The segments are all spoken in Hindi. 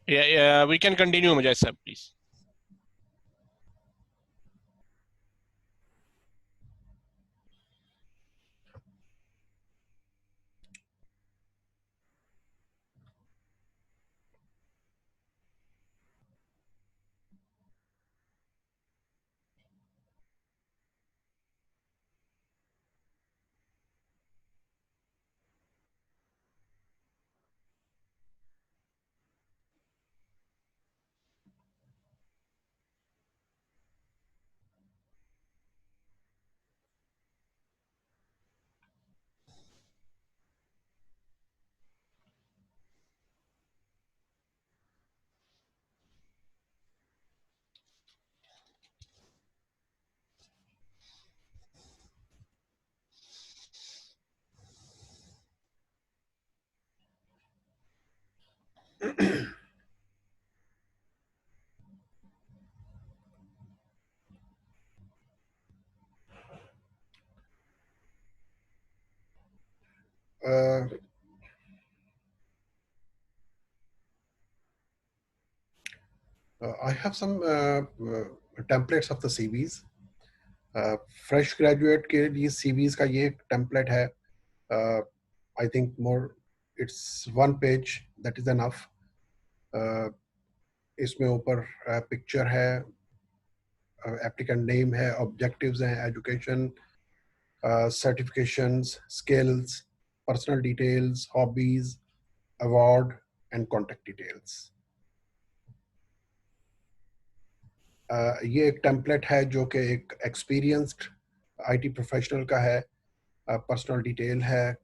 Yeah, we can continue, Mujahid sir, please. Uh, I have some templates of the CVs. Fresh graduate के लिए CVs का ये टेम्पलेट है. I think more it's one page that is enough. इसमें ऊपर पिक्चर है, एप्लीकेंट नेम है, ऑब्जेक्टिव्स हैं, education, certifications, skills, personal details, hobbies, award and contact details. ये एक टेम्पलेट है जो कि एक एक्सपीरियंस्ड आईटी प्रोफेशनल का है. पर्सनल डिटेल है,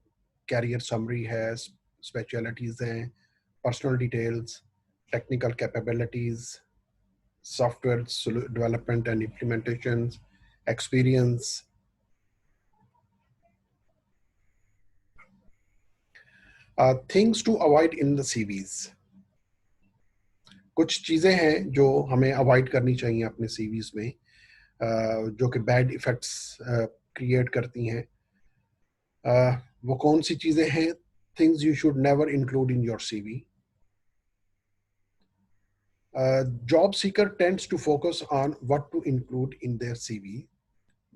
कैरियर समरी है, स्पेशलिटीज़ हैं, personal details, technical capabilities, software development and implementation, experience. Things to avoid in the CVs. कुछ चीज़ें हैं जो हमें अवॉइड करनी चाहिए अपने सीवीज में, जो कि बैड इफ़ेक्ट्स क्रिएट करती हैं. वो कौन सी चीज़ें हैं? Things you should never include in your CV. Job seeker tends to focus on what to include in their CV,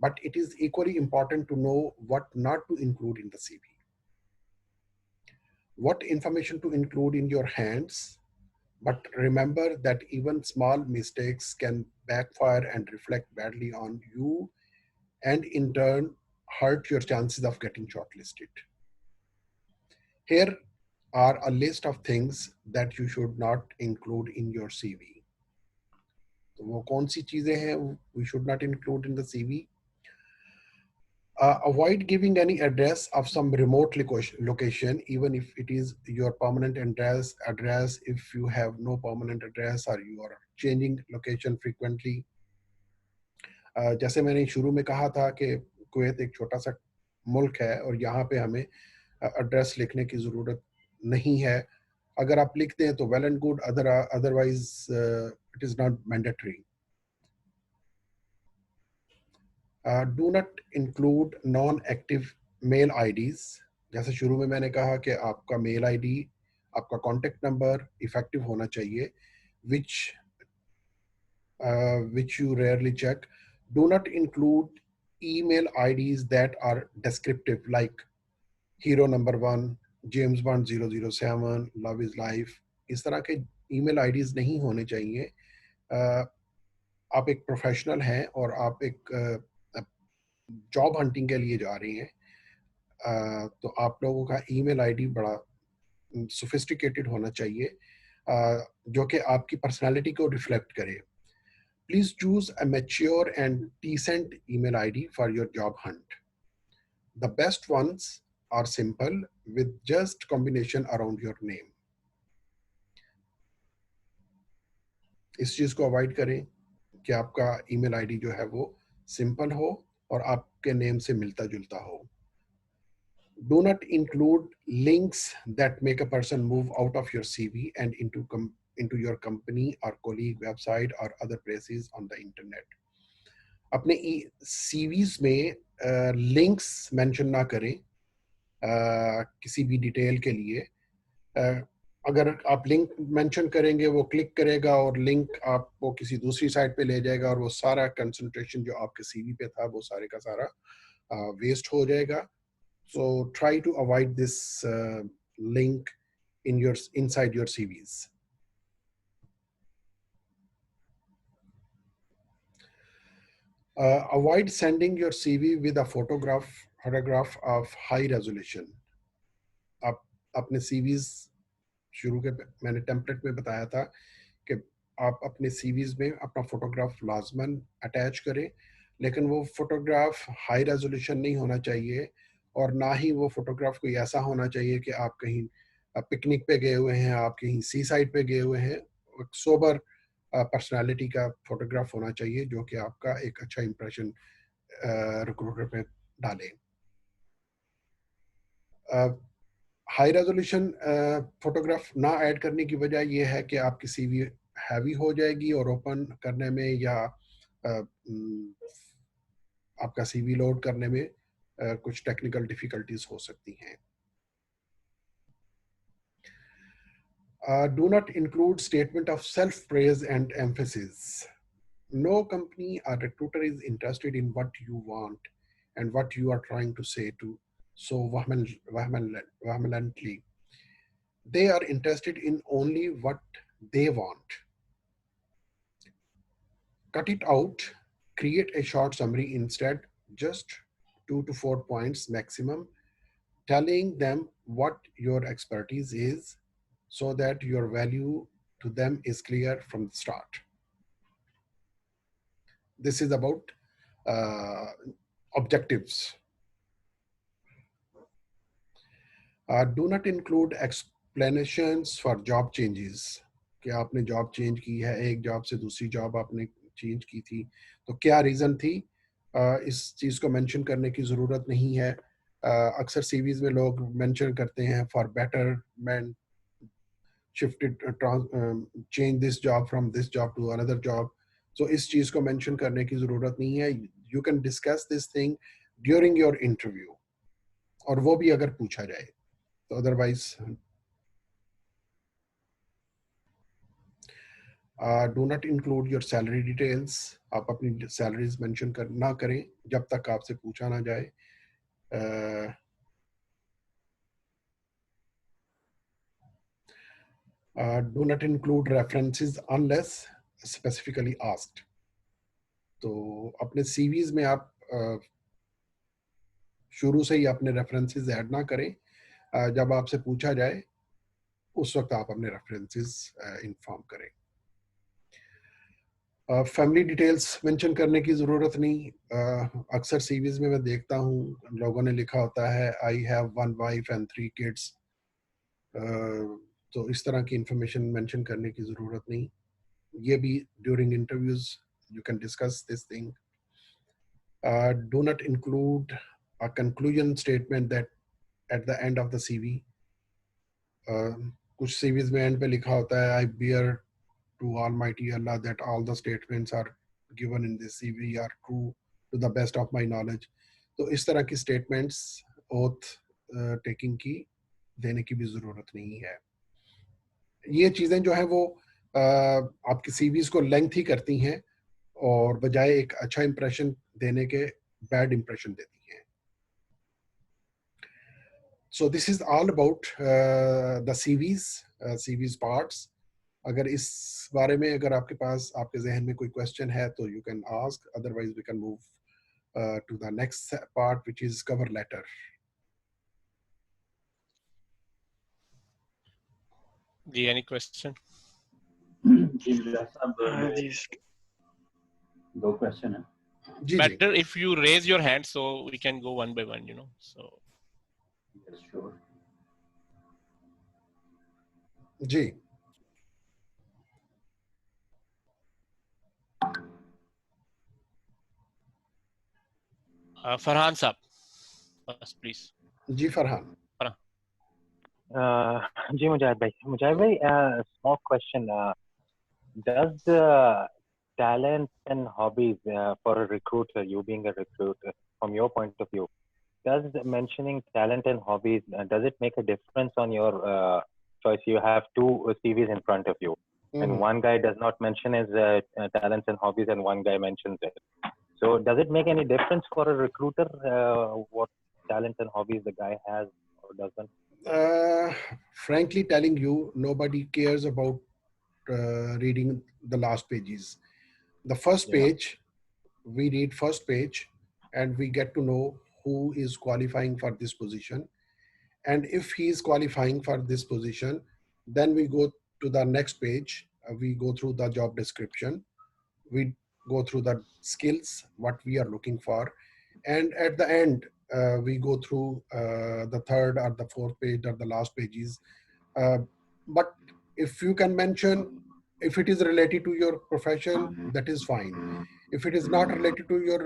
but it is equally important to know what not to include in the CV. What information to include in your hands, but remember that even small mistakes can backfire and reflect badly on you and in turn hurt your chances of getting shortlisted. Here are a list of things that you should not include in your CV. तो वो कौन सी चीजें हैं we should not include in the CV? Avoid giving any address of some remote location, even if it is your permanent address if you have no permanent address or you are changing location frequently. जैसे मैंने शुरू में कहा था कि कुवैत एक छोटा सा मुल्क है और यहाँ पे हमें एड्रेस लिखने की ज़रूरत नहीं है. अगर आप लिखते हैं तो well and good, otherwise it is not mandatory. Do not include non active mail IDs. जैसे शुरू में मैंने कहा कि आपका मेल आईडी, आपका कॉन्टेक्ट नंबर इफेक्टिव होना चाहिए, which you rarely check. Do not include email IDs that are descriptive, like hero number 1, James Bond 007, Love is Life. इस तरह के ईमेल आईडीज नहीं होने चाहिए. आप एक प्रोफेशनल हैं और आप एक जॉब हंटिंग के लिए जा रही हैं, तो आप लोगों का ईमेल आईडी बड़ा सोफिस्टिकेटेड होना चाहिए, जो कि आपकी पर्सनालिटी को रिफ्लेक्ट करे. Please choose a mature and decent email ID for your job hunt. The best ones are simple with just combination around your name. इस चीज को अवॉइड करें कि आपका ईमेल आईडी जो है वो सिंपल हो और आपके नेम से मिलता जुलता हो. Do not include links that make a person move out of your CV and into your company or colleague website or other places on the internet. अपने सीवीज में लिंक्स मेंशन ना करें किसी भी डिटेल के लिए. अगर आप लिंक मेंशन करेंगे वो क्लिक करेगा और लिंक आपको किसी दूसरी साइट पे ले जाएगा और वो सारा कंसंट्रेशन जो आपके सीवी पे था वो सारे का सारा वेस्ट हो जाएगा. So try to avoid this link in your inside your CVs. Avoid sending your CV with a photograph of high resolution. आप अपने CVs शुरू के मैंने टेम्पलेट में बताया था कि आप अपने CVs में अपना फोटोग्राफ लाजमन अटैच करें, लेकिन वो फोटोग्राफ हाई रेजोल्यूशन नहीं होना चाहिए और ना ही वो फोटोग्राफ कोई ऐसा होना चाहिए कि आप कहीं पिकनिक पे गए हुए हैं, आप कहीं सी साइड पे गए हुए हैं. एक सोबर पर्सनालिटी का फोटोग्राफ होना चाहिए जो कि आपका एक अच्छा इंप्रेशन रिक्रूटर पे डाले. हाई रेजोल्यूशन फोटोग्राफ ना ऐड करने की वजह यह है कि आपकी सीवी हैवी हो जाएगी और ओपन करने में या आपका सीवी लोड करने में कुछ टेक्निकल डिफिकल्टीज हो सकती हैं. Do not include statement of self-praise and emphasis. No company or recruiter is interested in what you want and what you are trying to say to so vehemently. They are interested in only what they want. Cut it out, create a short summary instead, just 2 to 4 points maximum, telling them what your expertise is so that your value to them is clear from the start. This is about objectives. Do not include explanations for job changes. कि आपने जॉब चेंज की है, एक जॉब से दूसरी जॉब आपने चेंज की थी, तो क्या रीज़न थी, इस चीज़ को मेंशन करने की ज़रूरत नहीं है. अक्सर सीवीज में लोग मेंशन करते हैं for betterment, shifted, change this job from this job to another job. So इस चीज़ को मेंशन करने की ज़रूरत नहीं है. You can discuss this thing during your interview, और वो भी अगर पूछा जाए तो. Otherwise do not include your salary details. आप अपनी सैलरीज मेंशन ना करें जब तक आपसे पूछा ना जाए. Do not include references unless specifically asked. तो अपने सीवीज में आप शुरू से ही अपने रेफरेंसेस ऐड ना करें. जब आपसे पूछा जाए उस वक्त आप अपने रेफरेंसेस इन्फॉर्म करें. फैमिली डिटेल्स मेंशन करने की ज़रूरत नहीं. अक्सर सीवीज में मैं देखता हूँ लोगों ने लिखा होता है I have 1 wife and 3 kids. तो इस तरह की इंफॉर्मेशन मेंशन करने की ज़रूरत नहीं. ये भी during interviews you can discuss this thing. Do not include a conclusion statement that at the end of the CV. कुछ सीवीज में एंड पे लिखा होता है आई beer to Almighty Allah that all the statements are given in this CV are true to the best of my knowledge. तो इस तरह की statements oath taking की देने की भी ज़रूरत नहीं है. ये चीज़ें जो हैं वो आपकी CVs को लेंथ ही करती हैं और बजाय एक अच्छा इंप्रेशन देने के बैड इंप्रेशन देती हैं. So this is all about the CVs parts. अगर इस बारे में अगर आपके पास आपके जहन में कोई क्वेश्चन है तो you can ask. Otherwise we can move to the next part which is cover letter. जी, any question? जी साहब, जी दो क्वेश्चन है. जी Better if you raise your hand so we can go one by one, so. Yes, sure. Ji. Farhan साहब, first please. जी फरहान. जी मुजाहिद भाई, small question. Does talent and hobbies for a recruiter, you being a recruiter, from your point of view, does mentioning talent and hobbies, does it make a difference on your choice, you have two CVs in front of you, and Mhm. one guy does not mention his talents and hobbies, and one guy mentions it. So does it make any difference for a recruiter what talents and hobbies the guy has or doesn't? Frankly telling you, nobody cares about reading the last pages. The first Yeah. page, we read first page and we get to know who is qualifying for this position. And if he is qualifying for this position, then we go to the next page. We go through the job description. We go through the skills, what we are looking for. And at the end, we go through the third or the fourth page or the last pages. But if you can mention, if it is related to your profession, that is fine. If it is not related to your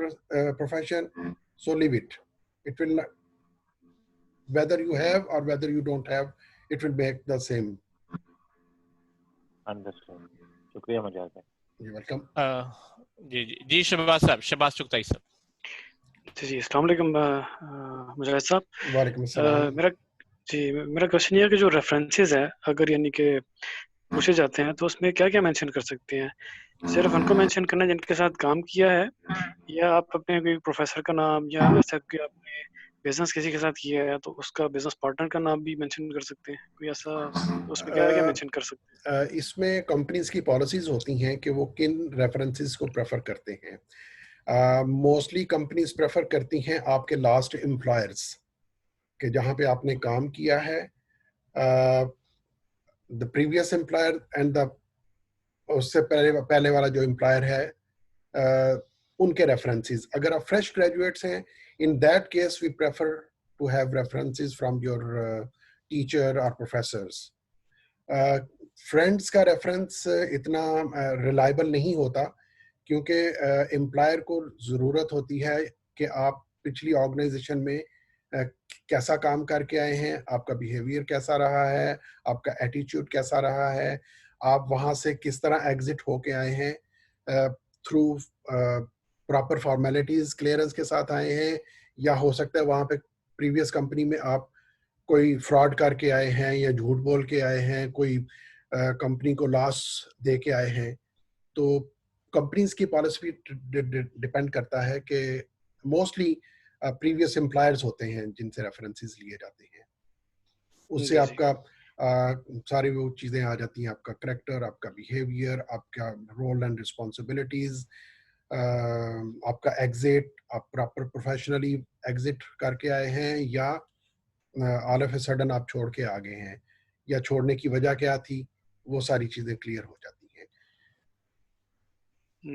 profession, so leave it. It will not, whether you have or whether you don't have, it will make the same. Understood. शुक्रिया मुजाहिद भाई. You're welcome. जी शहबाज चुगताई साहब. जी अस्सलाम वालेकुम मुजाहिद साहब. वालेकुम अस्सलाम. मेरा क्वेश्चन ये है कि जो रेफरेंसेस है अगर यानी कि पूछे जाते हैं तो उसमें क्या क्या मेंशन कर सकते हैं? सिर्फ उनको मेंशन करना जिनके साथ काम किया है, या आप अपने कोई प्रोफेसर का नाम, या ऐसा कि आपने बिजनेस किसी के साथ किया है तो उसका बिजनेस पार्टनर का नाम भी मेंशन कर सकते हैं? कोई ऐसा उसमें क्या क्या मेंशन कर सकते हैं? इसमें कंपनीज की पॉलिसीज होती हैं कि वो किन रेफरेंसेस को प्रेफर करते हैं. मोस्टली कंपनीज प्रेफर करती हैं आपके लास्ट एम्प्लॉयर्स के जहां पे आपने काम किया है, the previous employer and the उससे पहले वाला जो एम्प्लॉयर है, उनके रेफरेंसेस. अगर आप फ्रेश ग्रेजुएट्स हैं, in that case we prefer to have references from your teacher or professors. Friends का रेफरेंस इतना रिलायबल नहीं होता क्योंकि एम्प्लॉयर को ज़रूरत होती है कि आप पिछली ऑर्गेनाइजेशन में कैसा काम करके आए हैं, आपका बिहेवियर कैसा रहा है, आपका एटीट्यूड कैसा रहा है, आप वहाँ से किस तरह एग्जिट होके आए हैं, थ्रू प्रॉपर फॉर्मेलिटीज़ क्लियरेंस के साथ आए हैं, या हो सकता है वहाँ पे प्रीवियस कंपनी में आप कोई फ्रॉड करके आए हैं या झूठ बोल के आए हैं, कोई कंपनी को लॉस दे के आए हैं. तो कंपनीज की पॉलिसी डिपेंड करता है कि मोस्टली प्रीवियस एम्प्लॉयर्स होते हैं जिनसे रेफरेंसेस लिए जाते हैं. उससे आपका सारी वो चीज़ें आ जाती हैं, आपका करेक्टर, आपका बिहेवियर, आपका रोल एंड रिस्पॉन्सिबिलिटीज़, आपका एग्जिट, आप प्रॉपर प्रोफेशनली एग्जिट करके आए हैं या ऑल ऑफ ए सडन आप छोड़ के आ गए हैं, या छोड़ने की वजह क्या थी, वो सारी चीज़ें क्लियर हो जाती हैं.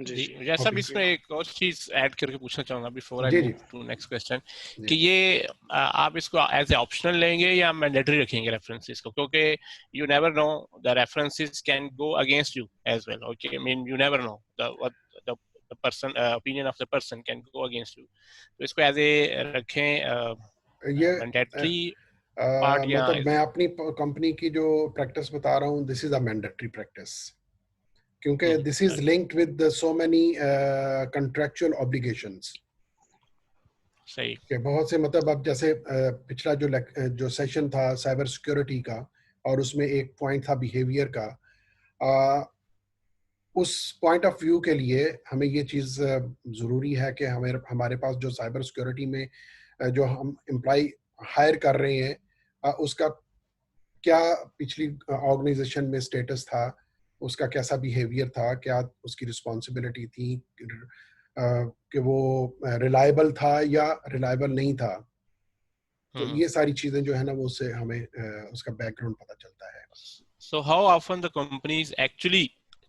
जी जैसा भी इसमें एक और चीज ऐड करके पूछना चाहूंगा बिफोर आई जी, मूव जी. टू नेक्स्ट क्वेश्चन जी. कि ये आप इसको एज ए ऑप्शनल लेंगे या मैंडेटरी रखेंगे रेफरेंसेस को, क्योंकि you never know the references can go against you as well. Okay, I mean you never know the person opinion of the person can go against you. तो इसको एज ए रखें ये मैंडेटरी पार्ट या मतलब मैं अपनी कंपनी की जो प्रैक्टिस बता रहा हूँ, this is a mandatory practice, क्योंकि this is linked with so many contractual obligations. सही कि बहुत से मतलब अब जैसे पिछला जो सेशन था साइबर सिक्योरिटी का, और उसमें एक पॉइंट था बिहेवियर का. उस पॉइंट ऑफ व्यू के लिए हमें ये चीज़ ज़रूरी है कि हमारे पास जो साइबर सिक्योरिटी में जो हम एम्प्लॉय हायर कर रहे हैं, उसका क्या पिछली ऑर्गेनाइजेशन में स्टेटस था, उसका कैसा बिहेवियर था, क्या उसकी रिस्पॉन्सिबिलिटी थी, कि वो रिलायबल था या रिलायबल नहीं था. तो ये सारी चीज़ें जो है ना, वो उससे हमें उसका बैकग्राउंड पता चलता है. So how often the companies actually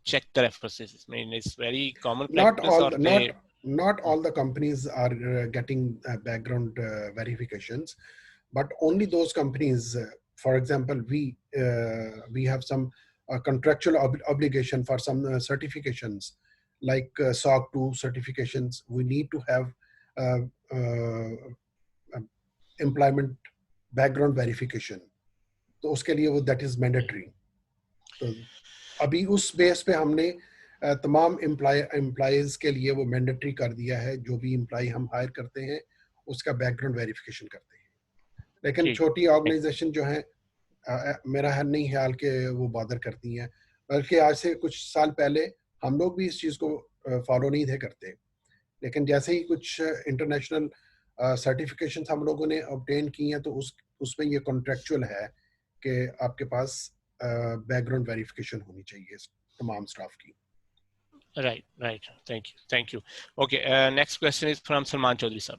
check the references? I mean, it's very common practice. Not all the companies are getting background verifications, but only those companies. For example, we have some contractual obligation for some certifications, like SOC 2 certifications. We need to have employment background verification. तो उसके लिए वो that is mandatory. तो अभी उस बेस पे हमने तमाम एम्प्लॉयज के लिए वो मैंडेटरी कर दिया है. जो भी एम्प्लॉय हम हायर करते हैं उसका बैकग्राउंड वेरिफिकेशन करते हैं. लेकिन छोटी ऑर्गेनाइजेशन जो है, मेरा है नहीं ख्याल कि वो बॉदर करती हैं, बल्कि आज से कुछ साल पहले हम लोग भी इस चीज़ को फॉलो नहीं थे करते, लेकिन जैसे ही कुछ इंटरनेशनल सर्टिफिकेशन हम लोगों ने ऑब्टेन की हैं तो उसमें ये कॉन्ट्रेक्चुअल है कि आपके पास बैकग्राउंड वेरिफिकेशन होनी चाहिए तमाम स्टाफ की। Right. Thank you. Okay, next question is from Salman Chaudhary sir.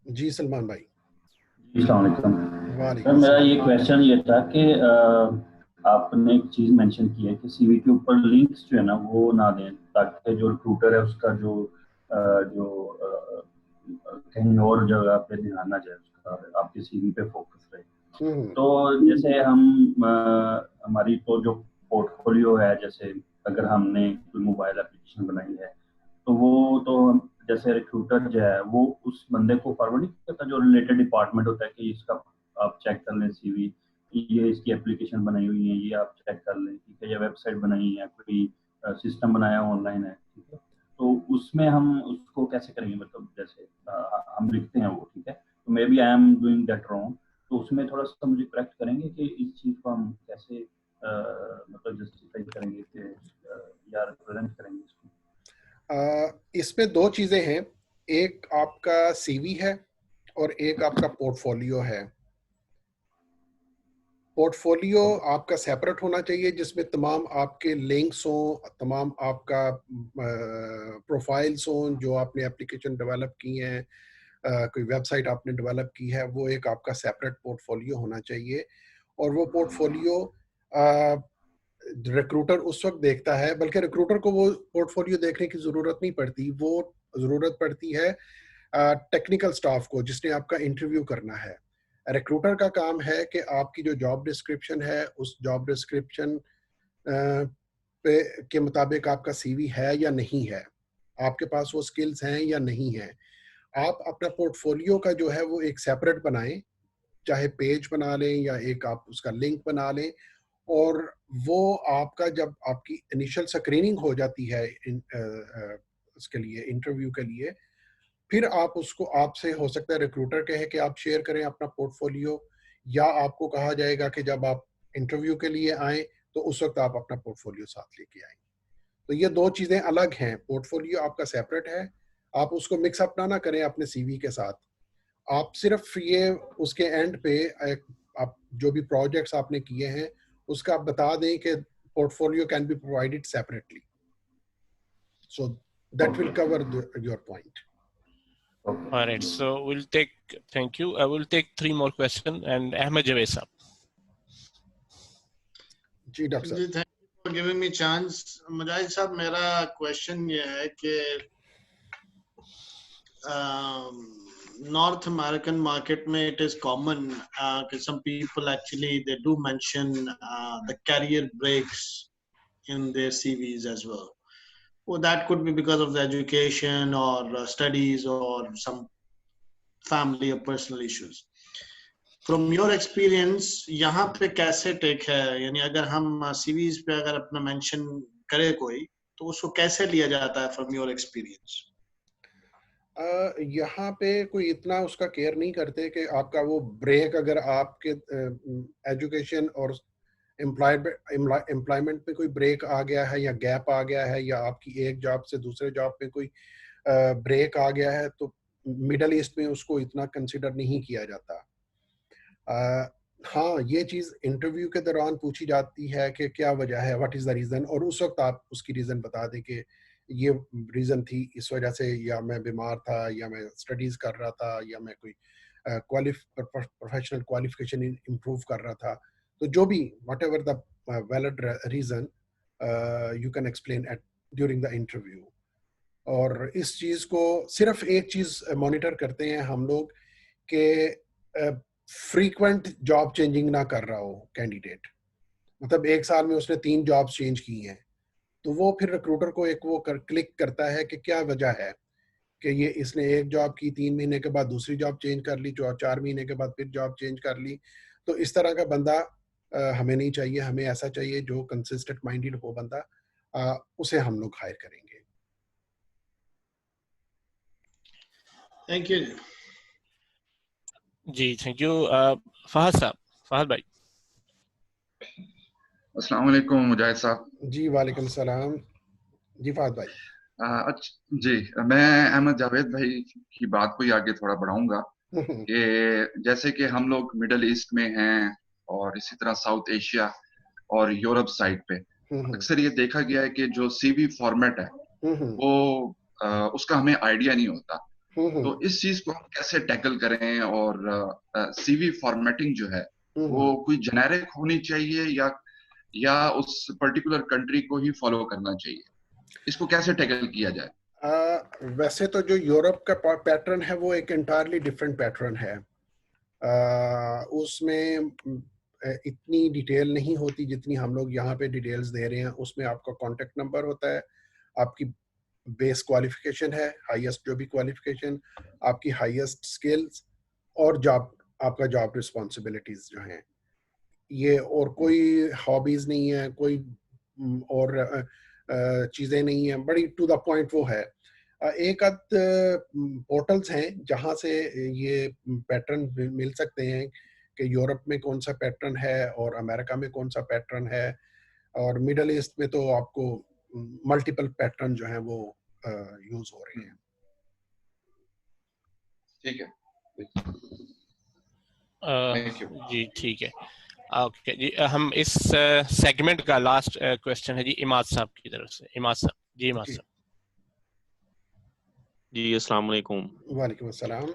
जी सलमान भाई। जी, अस्सलाम वालेकुम। वालेकुम सर मेरा सलाम। ये क्वेश्चन ये था कि आपने एक चीज़ मेंशन की है कि सीवी के ऊपर लिंक्स जो है ना वो ना दें, ताकि जो रिक्रूटर है उसका जो कहीं और जगह पे ध्यान ना जाए, उसका आपके सीवी पे फोकस रहे। तो जैसे हमारी तो जो पोर्टफोलियो है, जैसे अगर हमने कोई मोबाइल एप्लीकेशन बनाई है तो वो तो जैसे रिक्रूटर जो है वो उस बंदे को फॉरवर्ड नहीं करता, जो रिलेटेड डिपार्टमेंट होता है कि इसका आप चेक कर लें सीवी, ये इसकी एप्लीकेशन बनाई हुई है, ये आप चेक कर लें, ठीक है, ये वेबसाइट बनाई है, कोई सिस्टम बनाया ऑनलाइन है, ठीक है। तो उसमें हम उसको कैसे करेंगे, मतलब जैसे हम लिखते हैं वो, ठीक है, तो maybe I am doing that wrong, तो उसमें थोड़ा सा मुझे करेक्ट करेंगे कि इस चीज़ को हम कैसे मतलब जस्टिफाई करेंगे कि या रिप्रेजेंट करेंगे इसको। इसमें दो चीज़ें हैं, एक आपका सीवी है और एक आपका पोर्टफोलियो है। पोर्टफोलियो आपका सेपरेट होना चाहिए जिसमें तमाम आपके लिंक्स हों, तमाम आपका प्रोफाइल्स हों जो आपने एप्लीकेशन डेवलप की हैं, कोई वेबसाइट आपने डेवलप की है, वो एक आपका सेपरेट पोर्टफोलियो होना चाहिए। और वो पोर्टफोलियो रिक्रूटर उस वक्त देखता है, बल्कि रिक्रूटर को वो पोर्टफोलियो देखने की ज़रूरत नहीं पड़ती, वो ज़रूरत पड़ती है टेक्निकल स्टाफ को जिसने आपका इंटरव्यू करना है। रिक्रूटर का काम है कि आपकी जो जॉब डिस्क्रिप्शन है उस जॉब डिस्क्रिप्शन पे के मुताबिक आपका सीवी है या नहीं है, आपके पास वो स्किल्स हैं या नहीं है। आप अपना पोर्टफोलियो का जो है वो एक सेपरेट बनाएं, चाहे पेज बना लें या एक आप उसका लिंक बना लें, और वो आपका जब आपकी इनिशियल स्क्रीनिंग हो जाती है उसके लिए, इंटरव्यू के लिए, फिर आप उसको, आपसे हो सकता है रिक्रूटर कहे कि आप शेयर करें अपना पोर्टफोलियो, या आपको कहा जाएगा कि जब आप इंटरव्यू के लिए आए तो उस वक्त आप अपना पोर्टफोलियो साथ लेके आए। तो ये दो चीज़ें अलग हैं, पोर्टफोलियो आपका सेपरेट है, आप उसको मिक्सअप ना करें अपने सीवी के साथ। आप सिर्फ ये उसके एंड पे आप जो भी प्रोजेक्ट्स आपने किए हैं उसका आप बता दें कि portfolio can be provided separately, so that will cover your point. All right, so thank you. I will take 3 more questions, and Ahmed Javed sir. जी डॉक्टर साहब। जी, thank you for giving me chance. Mujahid साहब, मेरा क्वेश्चन ये है कि North American market में it is common some people actually they do mention the career breaks in their CVs as well. Well, that could be because of the education or studies or some family or personal issues. From your experience, यहाँ पे कैसे टेक है, यानी अगर हम CVs पे अगर अपना मेंशन करे कोई तो उसको कैसे लिया जाता है from your experience? यहाँ पे कोई इतना उसका केयर नहीं करते कि आपका वो ब्रेक, अगर आपके एजुकेशन और एम्प्लॉयमेंट में कोई ब्रेक आ गया है या गैप आ गया है, या आपकी एक जॉब से दूसरे जॉब में कोई ब्रेक आ गया है, तो मिडल ईस्ट में उसको इतना कंसिडर नहीं किया जाता। हाँ, ये चीज़ इंटरव्यू के दौरान पूछी जाती है कि क्या वजह है, व्हाट इज़ द रीज़न, और उस वक्त आप उसकी रीज़न बता दें कि ये रीज़न थी इस वजह से, या मैं बीमार था, या मैं स्टडीज़ कर रहा था, या मैं कोई प्रोफेशनल क्वालिफिकेशन इम्प्रूव कर रहा था। तो जो भी whatever the valid reason you can explain eight during the interview. और इस चीज़ को सिर्फ एक चीज़ मॉनिटर करते हैं हम लोग कि फ्रीक्वेंट जॉब चेंजिंग ना कर रहा हो कैंडिडेट, मतलब एक साल में उसने 3 जॉब्स चेंज की हैं, तो वो फिर रिक्रूटर को एक वो क्लिक करता है कि क्या वजह है कि ये इसने एक जॉब की, 3 महीने के बाद दूसरी जॉब चेंज कर ली, 4 महीने के बाद फिर जॉब चेंज कर ली। तो इस तरह का बंदा हमें नहीं चाहिए, हमें ऐसा चाहिए जो कंसिस्टेंट माइंडेड हो बंदा, उसे हम लोग हायर करेंगे। थैंक यू जी, थैंक यू। फहद साहब, फहद भाई। अस्सलाम वालेकुम मुजाहिद साहब। जी वालेकुम सलाम। जी फाद भाई। अच्छा जी, मैं अहमद जावेद भाई की बात को ही आगे थोड़ा बढ़ाऊंगा कि जैसे कि हम लोग मिडल ईस्ट में हैं और इसी तरह साउथ एशिया और यूरोप साइड पे अक्सर ये देखा गया है कि जो सीवी फॉर्मेट है वो उसका हमें आइडिया नहीं होता। तो इस चीज को हम कैसे टैकल करें और सीवी फॉर्मेटिंग जो है वो कोई जेनेरिक होनी चाहिए या उस पर्टिकुलर कंट्री को ही फॉलो करना चाहिए, इसको कैसे टैकल किया जाए? वैसे तो जो यूरोप का पैटर्न है वो एक एंटायरली डिफरेंट पैटर्न है। उसमें इतनी डिटेल नहीं होती जितनी हम लोग यहाँ पे डिटेल्स दे रहे हैं। उसमें आपका कॉन्टेक्ट नंबर होता है, आपकी बेस क्वालिफिकेशन है, हाईएस्ट जो भी क्वालिफिकेशन, आपकी हाईएस्ट स्किल्स और जॉब, आपका जॉब रिस्पॉन्सिबिलिटीज जो हैं ये, और कोई हॉबीज नहीं है, कोई और चीजें नहीं है, बड़ी टू द पॉइंट वो है। एक आध पोर्टल्स हैं जहां से ये पैटर्न मिल सकते हैं कि यूरोप में कौन सा पैटर्न है और अमेरिका में कौन सा पैटर्न है, और मिडल ईस्ट में तो आपको मल्टीपल पैटर्न जो है वो यूज हो रहे हैं। ठीक है जी ठीक है। ओके जी, हम इस सेगमेंट का लास्ट क्वेश्चन है जी इमाद साहब की तरफ से। इमाद साहब। जी इमाद साहब। जी अस्सलाम वालेकुम। वालेकुम अस्सलाम।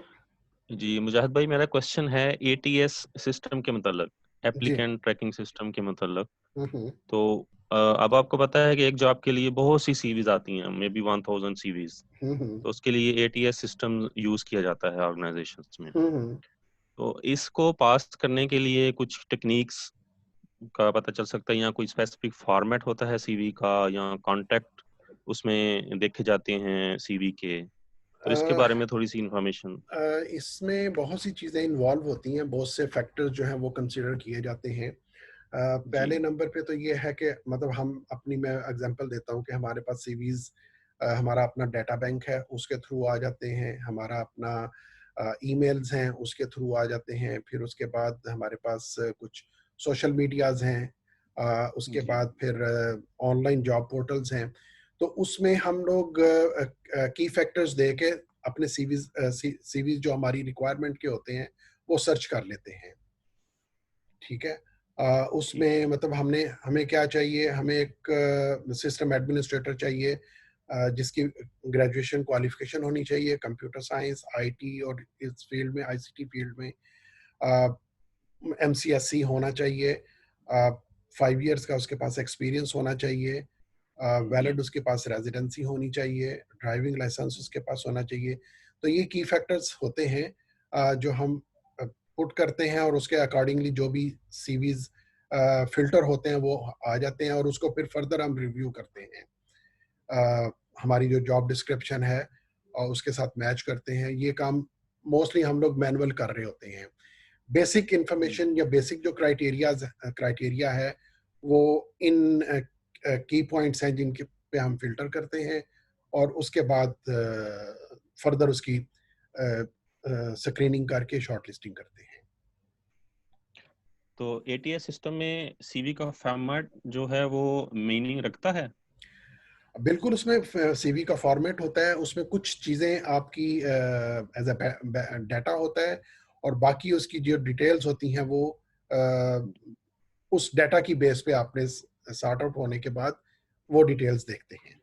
जी मुजाहिद भाई, मेरा क्वेश्चन है एटीएस सिस्टम के मतलब, एप्लीकेंट ट्रैकिंग सिस्टम के मतलब। तो अब आपको पता है कि एक जॉब के लिए बहुत सी सीवीज आती हैं, मे बी 1000 सीवीज। तो उसके लिए एटीएस सिस्टम यूज किया जाता है ऑर्गेनाइजेशंस में। तो इसको पास करने के लिए कुछ टेक्निक्स का पता चल सकता है, या कोई स्पेसिफिक फॉर्मेट होता है सीवी का, या कॉन्टेक्ट उसमें देखे जाते हैं सीवी के? तो इसके बारे में थोड़ी सी इंफॉर्मेशन। इसमें बहुत सी चीज़ें इन्वॉल्व होती हैं, बहुत से फैक्टर्स जो हैं वो कंसीडर किए जाते हैं। पहले नंबर पे तो ये है कि मतलब हम अपनी, मैं एग्जांपल देता हूँ कि हमारे पास सीवीज, हमारा अपना डाटा बैंक है उसके थ्रू आ जाते हैं, हमारा अपना ईमेल्स हैं उसके थ्रू आ जाते हैं, फिर उसके बाद हमारे पास कुछ सोशल मीडियाज हैं, उसके बाद फिर ऑनलाइन जॉब पोर्टल्स हैं। तो उसमें हम लोग की फैक्टर्स दे के अपने सीवीज जो हमारी रिक्वायरमेंट के होते हैं वो सर्च कर लेते हैं। ठीक है। उसमें मतलब हमें क्या चाहिए, हमें एक सिस्टम एडमिनिस्ट्रेटर चाहिए जिसकी ग्रेजुएशन क्वालिफिकेशन होनी चाहिए कंप्यूटर साइंस, आईटी और इस फील्ड में, आईसीटी फील्ड में एमसीएससी होना चाहिए, 5 इयर्स का उसके पास एक्सपीरियंस होना चाहिए, वैलिड उसके पास रेजिडेंसी होनी चाहिए, ड्राइविंग लाइसेंस उसके पास होना चाहिए। तो ये की फैक्टर्स होते हैं जो हम पुट करते हैं, और उसके अकॉर्डिंगली जो भी सीवीज फिल्टर होते हैं वो आ जाते हैं, और उसको फिर फर्दर हम रिव्यू करते हैं। हमारी जो जॉब डिस्क्रिप्शन है और उसके साथ मैच करते हैं। ये काम मोस्टली हम लोग मैनुअल कर रहे होते हैं। बेसिक इंफॉर्मेशन या बेसिक जो क्राइटेरिया है वो इन की पॉइंट्स हैं जिनके पे हम फिल्टर करते हैं, और उसके बाद फर्दर उसकी स्क्रीनिंग करके शॉर्टलिस्टिंग करते हैं। तो एटीएस सिस्टम में सीवी का फॉर्मेट जो है वो मीनिंग रखता है? बिल्कुल, उसमें सीवी का फॉर्मेट होता है, उसमें कुछ चीज़ें आपकी एज अ डाटा होता है, और बाकी उसकी जो डिटेल्स होती हैं वो उस डाटा की बेस पे आपने सॉर्ट आउट होने के बाद वो डिटेल्स देखते हैं।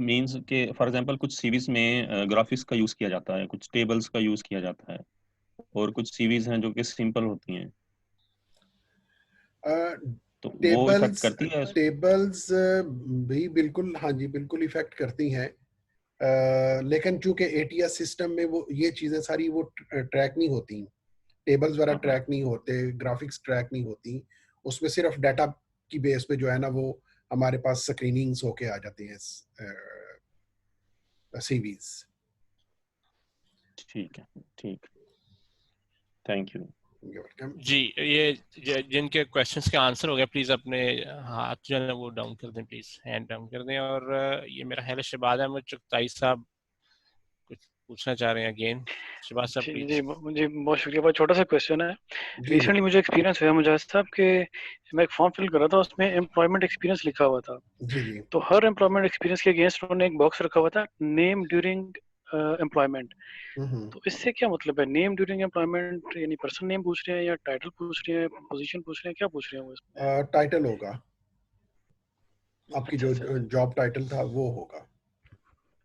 मींस के फॉर एग्जांपल कुछ सीवीज में ग्राफिक्स का यूज किया जाता है, कुछ टेबल्स का यूज किया जाता है, और कुछ सीवीज हैं जो कि सिंपल होती हैं। तो वो इफेक्ट करती है? टेबल्स भी बिल्कुल, हाँ जी बिल्कुल इफेक्ट करती हैं, लेकिन चूंकि एटीएस सिस्टम में वो ये चीज़ें सारी वो ट्रैक नहीं होती, टेबल्स वगैरह ट्रैक नहीं होते, ग्राफिक्स ट्रैक नहीं होती, उसमें सिर्फ डाटा की बेस पे जो है ना वो हमारे पास स्क्रीनिंग्स होके आ जाती हैं सीवीज। ठीक है, ठीक, थैंक यू जी। ये जिनके क्वेश्चंस के आंसर हो गए, प्लीज अपने हाथ जो है वो डाउन कर दें, प्लीज हैंड डाउन कर दें। और ये मेरा ख्याल है शहबाज अहमद चुगताई साहब कुछ पूछना चाह रहे हैं again? Shivaj sir ji please. मुझे बहुत शुक्रिया। बहुत छोटा सा क्वेश्चन है। जी रिसेंटली मुझे एक्सपीरियंस हुआ मुजाहिद साहब कि मैं एक फॉर्म फिल कर रहा था, उसमें एम्प्लॉयमेंट एक्सपीरियंस लिखा हुआ था। जी जी तो हर एम्प्लॉयमेंट एक्सपीरियंस के अगेंस्ट उन्होंने एक बॉक्स रखा हुआ था, नेम ड्यूरिंग एम्प्लॉयमेंट। तो इससे क्या मतलब है? नेम ड्यूरिंग एम्प्लॉयमेंट यानी पर्सन नेम पूछ रहे हैं या टाइटल पूछ रहे हैं, पोजीशन पूछ रहे हैं, क्या पूछ रहे हैं वो इसमें? टाइटल होगा, आपकी अच्छा जो अच्छा जॉब टाइटल था वो होगा।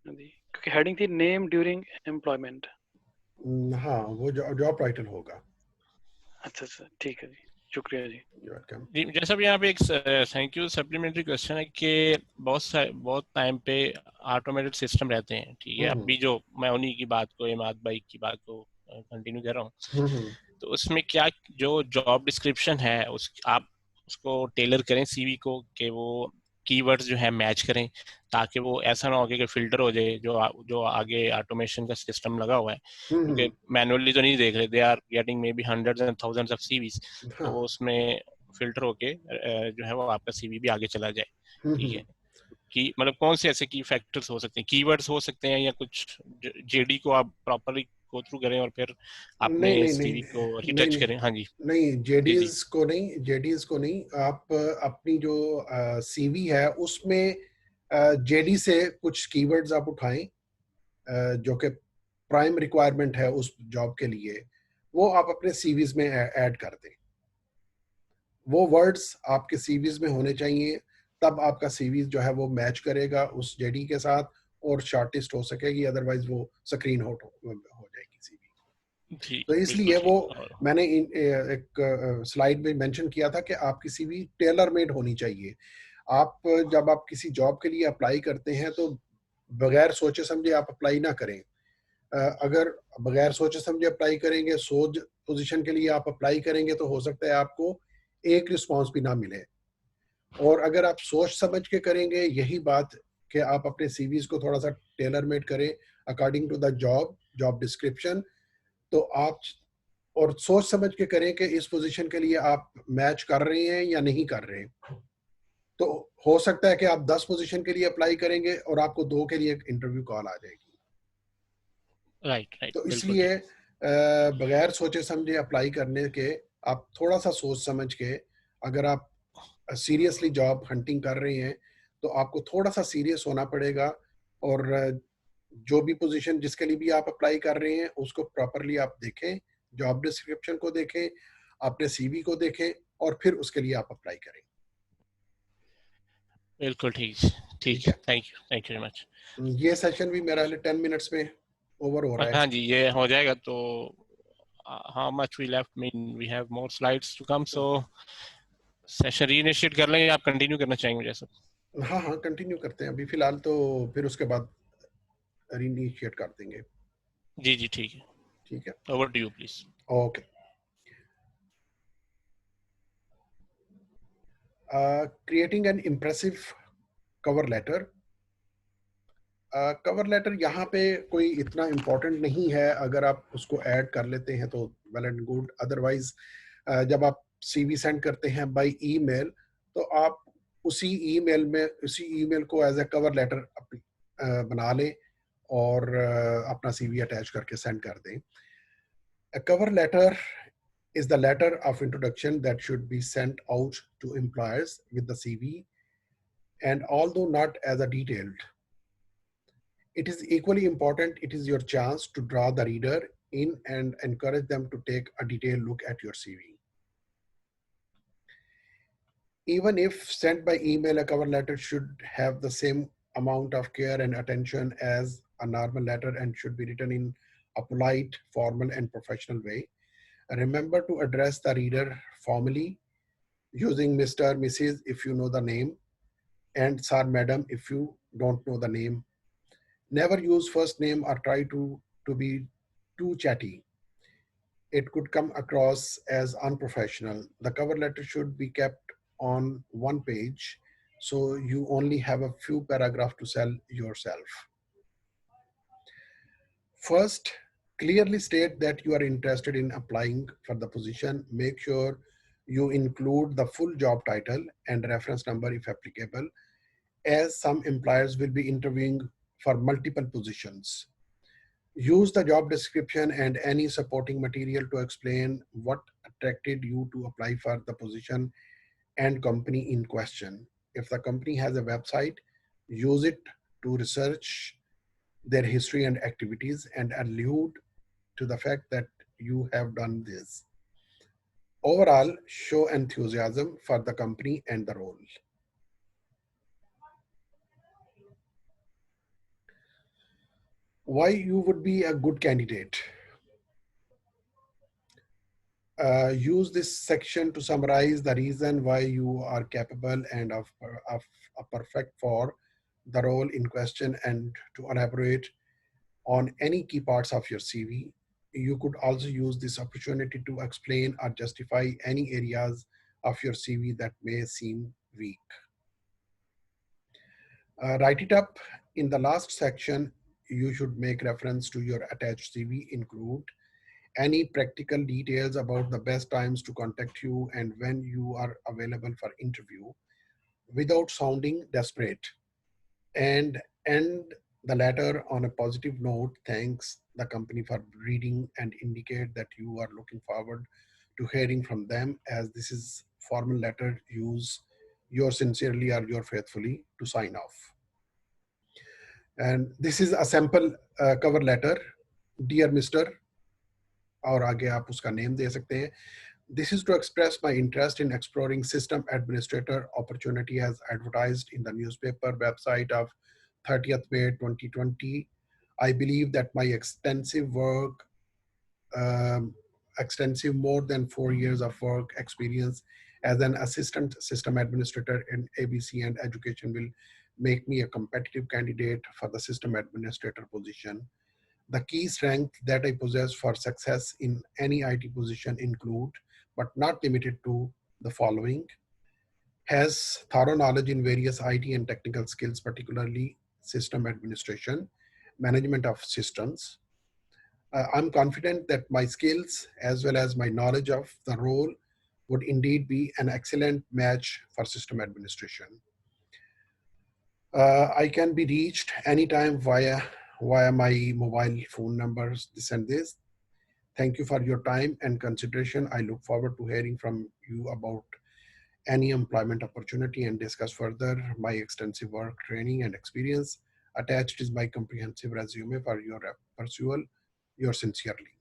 जी, क्योंकि हेडिंग थी नेम ड्यूरिंग एम्प्लॉयमेंट। हाँ, वो जॉब टाइटल होगा। अच्छा अच्छा ठीक है जी, शुक्रिया जी। वेलकम। जी जैसा भी यहाँ पे एक थैंक यू सप्लीमेंट्री क्वेश्चन है कि बहुत टाइम पे ऑटोमेटेड सिस्टम रहते हैं, ठीक है। अभी जो मैं उन्हीं की बात को, इमाद भाई की बात को कंटिन्यू कर रहा हूँ, तो उसमें क्या जो जॉब डिस्क्रिप्शन है उस आप उसको टेलर करें सीवी को कि वो कीवर्ड्स जो है मैच करें, ताकि वो ऐसा ना हो कि फिल्टर हो जाए जो आगे ऑटोमेशन का सिस्टम लगा हुआ है, क्योंकि मैनुअली तो नहीं देख रहे, they are getting maybe hundreds and thousands of CVs, तो वो उसमें फिल्टर होके जो है वो आपका सीवी भी आगे चला जाए, ठीक है। कि मतलब कौन से ऐसे की फैक्टर्स हो सकते हैं, कीवर्ड्स हो सकते हैं, या कुछ जेडी को आप प्रॉपरली गो थ्रू करें और फिर अपने नहीं नहीं सीवी नहीं को नहीं रिटच नहीं करें? हाँ जी नहीं, जी जी जेडीज को नहीं, आप अपनी जो सीवी है उसमें जेडी से कुछ कीवर्ड्स आप उठाएं जो कि प्राइम रिक्वायरमेंट है उस जॉब के लिए, वो आप अपने सीवीज में ऐड कर दें। वो वर्ड्स आपके सीवीज में होने चाहिए, तब आपका सीवीज जो है वो मैच करेगा उस जेडी के साथ और शॉर्टलिस्ट हो सकेगी, अदरवाइज वो स्क्रीन आउट हो जाएगी सीवी। जी तो बिल्कुल इसलिए वो ठीक। और मैंने एक स्लाइड में मेंशन किया था कि आपकी सीवी टेलर मेड होनी चाहिए। आप जब आप किसी जॉब के लिए अप्लाई करते हैं तो बगैर सोचे समझे आप अप्लाई ना करें। अगर बगैर सोचे समझे अप्लाई करेंगे, सोच पोजीशन के लिए आप अप्लाई करेंगे, तो हो सकता है आपको एक रिस्पांस भी ना मिले। और अगर आप सोच समझ के करेंगे, यही बात कि आप अपने सीवीज को थोड़ा सा टेलर मेड करें according to the job description, तो आप और सोच समझ के करें कि इस पोजीशन के लिए आप मैच कर रहे हैं या नहीं कर रहे हैं। तो हो सकता है कि आप 10 पोजीशन के लिए अप्लाई करेंगे और आपको 2 के लिए इंटरव्यू कॉल आ जाएगी। राइट राइट तो बिल्कुल इसलिए ठीक। बगैर सोचे समझे अप्लाई करने के आप थोड़ा सा सोच समझ के, अगर आप सीरियसली जॉब हंटिंग कर रहे हैं तो आपको थोड़ा सा सीरियस होना पड़ेगा, और जो भी पोजीशन जिसके लिए भी आप अप्लाई कर रहे हैं उसको प्रॉपरली आप देखें, जॉब डिस्क्रिप्शन को देखें, अपने सीवी को देखें, और फिर उसके लिए आप अप्लाई करें। बिल्कुल ठीक ठीक। ठीक है, थैंक यू वेरी मच। ये सेशन भी मेरा 10 मिनट्स में ओवर हो रहा है। हाँ जी ये हो जाएगा। तो how much we left? mean we have more slides to come, so session reinitiate कर लेंगे, आप कंटिन्यू करना चाहेंगे जैसा? हाँ हाँ, कंटिन्यू करते हैं अभी फिलहाल, तो फिर उसके बाद रीइनिशिएट कर देंगे। जी जी ठीक है, ठीक है, over to you please. Okay. Creating an impressive cover letter. Cover letter यहाँ पे कोई इतना इम्पोर्टेंट नहीं है, अगर आप उसको ऐड कर लेते हैं तो वेल एंड गुड। अदरवाइज जब आप सीवी सेंड करते हैं बाय ईमेल, तो आप उसी ईमेल को एज ए कवर लेटर बना लें और अपना सीवी अटैच करके सेंड कर दें। A cover letter is the letter of introduction that should be sent out to employers with the CV, and although not as a detailed, it is equally important. It is your chance to draw the reader in and encourage them to take a detailed look at your CV. Even if sent by email, a cover letter should have the same amount of care and attention as a normal letter and should be written in a polite, formal, and professional way. Remember to address the reader formally, using Mr., Mrs. if you know the name, and Sir, Madam if you don't know the name. Never use first name or try to be too chatty. It could come across as unprofessional. The cover letter should be kept on one page, so you only have a few paragraphs to sell yourself. First, clearly state that you are interested in applying for the position. Make sure you include the full job title and reference number if applicable, as some employers will be interviewing for multiple positions. Use the job description and any supporting material to explain what attracted you to apply for the position and company in question. If the company has a website, use it to research their history and activities and allude to the fact that you have done this. Overall, show enthusiasm for the company and the role. Why you would be a good candidate? Use this section to summarize the reason why you are capable and of perfect for the role in question, and to elaborate on any key parts of your CV. You could also use this opportunity to explain or justify any areas of your CV that may seem weak. Write it up. In the last section, you should make reference to your attached CV, include any practical details about the best times to contact you and when you are available for interview without sounding desperate, and end the letter on a positive note. Thanks the company for reading and indicate that you are looking forward to hearing from them. As this is formal letter, use yours sincerely or yours faithfully to sign off. And this is a sample cover letter. Dear Mr. और आगे आप उसका नेम दे सकते हैं. This is to express my interest in exploring system administrator opportunity as advertised in the newspaper website of 30th May 2020. I believe that my extensive work, more than 4 years of work experience as an assistant system administrator in ABC and education will make me a competitive candidate for the system administrator position. The key strengths that I possess for success in any IT position include, but not limited to, the following: has thorough knowledge in various IT and technical skills, particularly system administration, management of systems. I'm confident that my skills as well as my knowledge of the role would indeed be an excellent match for system administration. I can be reached anytime via my mobile phone numbers, this and this. Thank you for your time and consideration. I look forward to hearing from you about any employment opportunity and discuss further my extensive work, training, and experience. Attached is my comprehensive resume for your pursual. Yours sincerely.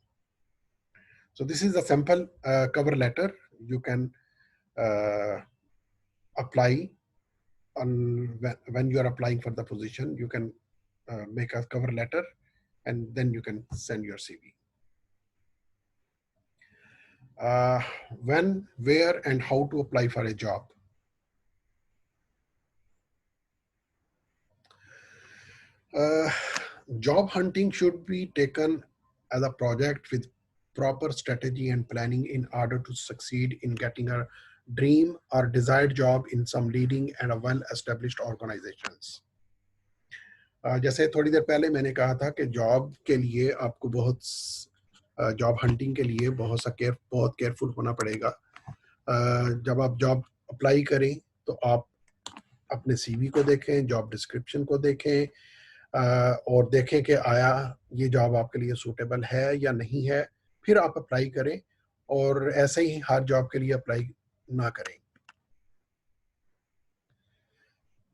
So this is a sample cover letter. You can apply on when you are applying for the position. You can make a cover letter and then you can send your CV. When, where, and how to apply for a job. Job hunting should be taken as a project with proper strategy and planning in order to succeed in getting a dream or desired job in some leading and well-established organizations. जैसे थोड़ी देर पहले मैंने कहा था कि जॉब के लिए आपको जॉब हंटिंग के लिए बहुत केयरफुल होना पड़ेगा. जब आप जॉब अप्लाई करें तो आप अपने सीवी को देखें, जॉब डिस्क्रिप्शन को देखें और देखें कि आया ये जॉब आपके लिए सूटेबल है या नहीं है. फिर आप अप्लाई करें और ऐसे ही हर जॉब के लिए अप्लाई ना करें.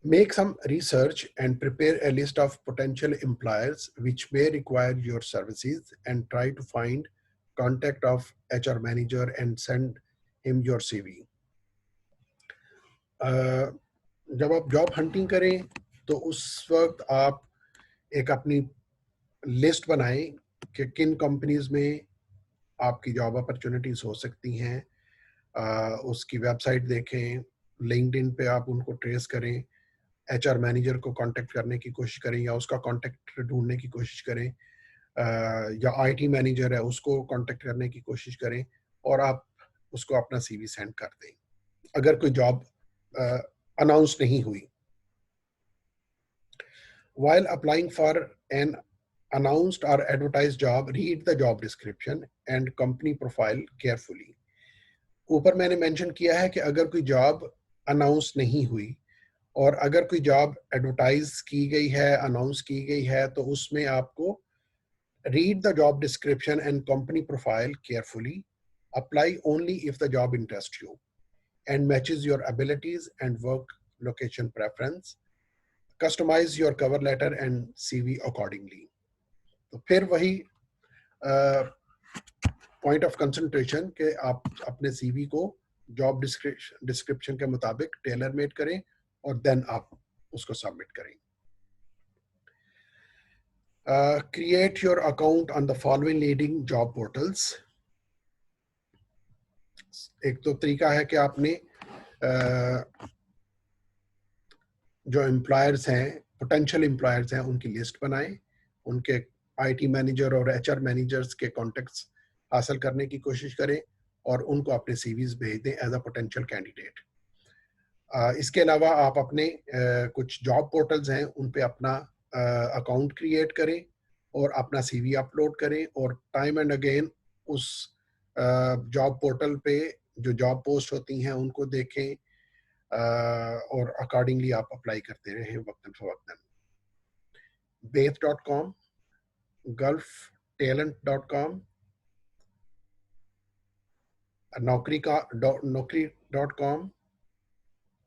Make some research and prepare a list of potential employers which may require your services and try to find contact of HR manager and send him your CV. जब आप जॉब हंटिंग करें तो उस वक्त आप एक अपनी लिस्ट बनाएं कि किन कंपनीज में आपकी जॉब अपॉर्चुनिटीज हो सकती हैं. उसकी वेबसाइट देखें, लिंक्डइन पे आप उनको ट्रेस करें, HR मैनेजर को कांटेक्ट करने की कोशिश करें या उसका कांटेक्ट ढूंढने की कोशिश करें, या IT मैनेजर है उसको कांटेक्ट करने की कोशिश करें और आप उसको अपना CV सेंड कर दें अगर कोई जॉब अनाउंस नहीं हुई. While applying for an announced or advertised job, read the job description and company profile carefully. ऊपर मैंने मेंशन किया है कि अगर कोई जॉब अनाउंस नहीं हुई और अगर कोई जॉब एडवर्टाइज की गई है, अनाउंस की गई है, तो उसमें आपको Read the job description and company profile carefully. Apply only if the job interests you and matches your abilities and work location preference. Customize your cover letter and CV accordingly. तो फिर वही पॉइंट ऑफ कंसंट्रेशन के आप अपने सीवी को जॉब डिस्क्रिप्शन के मुताबिक टेलर मेड करें और देन आप उसको सबमिट करें. Create your account on the following leading job portals. एक तो तरीका है कि आपने जो एम्प्लॉयर्स हैं, पोटेंशियल एम्प्लॉयर्स हैं, उनकी लिस्ट बनाएं, उनके आईटी मैनेजर और एचआर मैनेजर्स के कॉन्टेक्ट्स हासिल करने की कोशिश करें और उनको अपने सीवीज भेज दें एज अ पोटेंशियल कैंडिडेट. इसके अलावा आप अपने कुछ जॉब पोर्टल्स हैं उन पे अपना अकाउंट क्रिएट करें और अपना सीवी अपलोड करें और टाइम एंड अगेन उस जॉब पोर्टल पे जो जॉब पोस्ट होती हैं उनको देखें और अकॉर्डिंगली आप अप्लाई करते रहें वक्तन फवक्तन. Beth.com, gulftalent.com, naukri.com,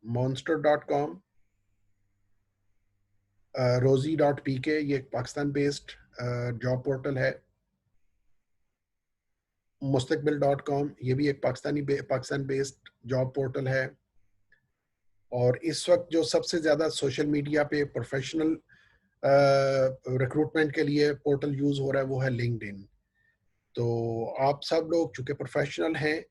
monster.com, rosie.pk, ये एक पाकिस्तान बेस्ड जॉब पोर्टल है. mustaqbil.com, ये भी एक पाकिस्तान बेस्ड जॉब पोर्टल है. और इस वक्त जो सबसे ज़्यादा सोशल मीडिया पे प्रोफेशनल रिक्रूटमेंट के लिए पोर्टल यूज़ हो रहा है वो है लिंक्डइन. तो आप सब लोग चूँकि प्रोफेशनल हैं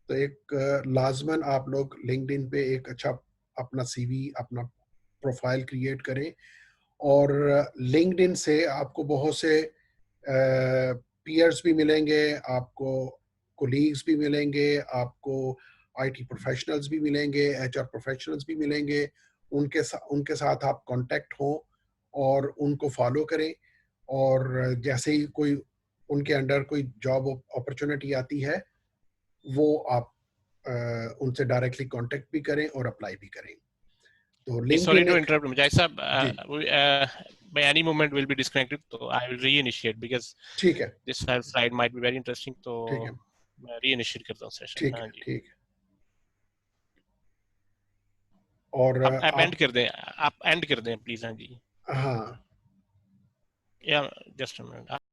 तो एक लाजमन आप लोग लिंक्डइन पे एक अच्छा अपना सीवी, अपना प्रोफाइल क्रिएट करें. और लिंक्डइन से आपको बहुत से पीयर्स भी मिलेंगे, आपको कोलीग्स भी मिलेंगे, आपको आईटी प्रोफेशनल्स भी मिलेंगे, एचआर प्रोफेशनल्स भी मिलेंगे. उनके साथ आप कांटेक्ट हों और उनको फॉलो करें और जैसे ही कोई उनके अंडर कोई जॉब अपॉर्चुनिटी आती है वो आप उनसे डायरेक्टली कांटेक्ट भी करें और अप्लाई भी करें. तो लिंक सॉरी टू इंटरप्ट मुजाहिद साहब, by any moment will be disconnected, so I will reinitiate because ठीक है, this slide might be very interesting, तो ठीक है, मैं reinitiate करता हूँ सेशन. ठीक है, ठीक है. और आप एंड कर दें, आप एंड कर दें प्लीज. हाँ जी, हाँ, या जस्ट अ मिनट.